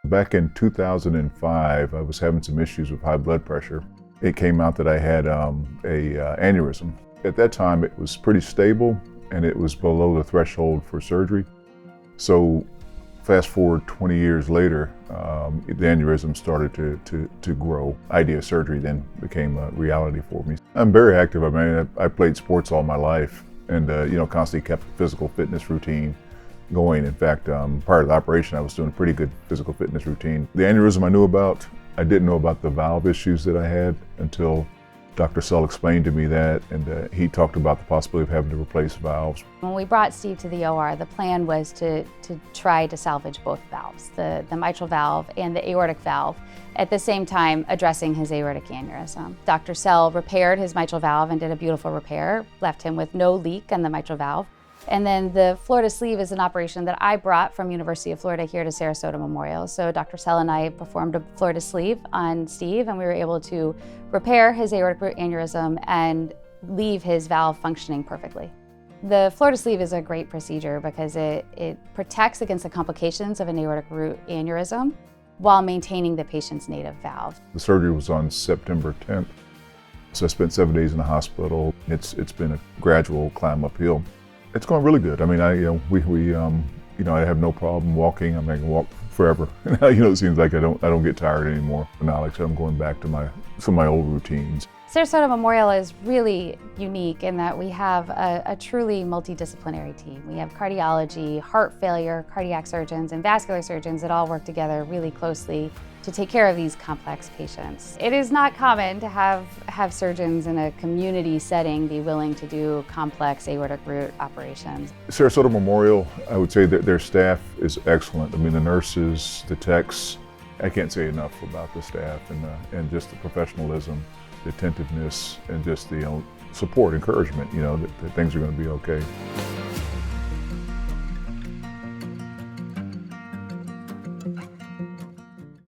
Back in 2005, I was having some issues with high blood pressure. It came out that I had a aneurysm. At that time, it was pretty stable and it was below the threshold for surgery. So fast forward 20 years later, the aneurysm started to grow. Idea of surgery then became a reality for me. I'm very active. I mean, I played sports all my life and constantly kept a physical fitness routine going. In fact, prior to the operation, I was doing a pretty good physical fitness routine. The aneurysm I knew about. I didn't know about the valve issues that I had until Dr. Sell explained to me that, and he talked about the possibility of having to replace valves. When we brought Steve to the OR, the plan was to try to salvage both valves, the mitral valve and the aortic valve, at the same time addressing his aortic aneurysm. Dr. Sell repaired his mitral valve and did a beautiful repair, left him with no leak in the mitral valve. And then the Florida sleeve is an operation that I brought from University of Florida here to Sarasota Memorial. So Dr. Sell and I performed a Florida sleeve on Steve, and we were able to repair his aortic aneurysm and leave his valve functioning perfectly. The Florida sleeve is a great procedure because it protects against the complications of an aortic root aneurysm while maintaining the patient's native valve. The surgery was on September 10th, so I spent 7 days in the hospital. It's been a gradual climb uphill. It's going really good. I mean, I have no problem walking. I mean, I can walk forever. It seems like I don't get tired anymore. Now, like I said, I'm going back to some of my old routines. Sarasota Memorial is really unique in that we have a truly multidisciplinary team. We have cardiology, heart failure, cardiac surgeons, and vascular surgeons that all work together really closely to take care of these complex patients. It is not common to have surgeons in a community setting be willing to do complex aortic root operations. Sarasota Memorial, I would say that their staff is excellent. I mean, the nurses, the techs, I can't say enough about the staff and just the professionalism, the attentiveness, and just the support, encouragement, that things are going to be okay.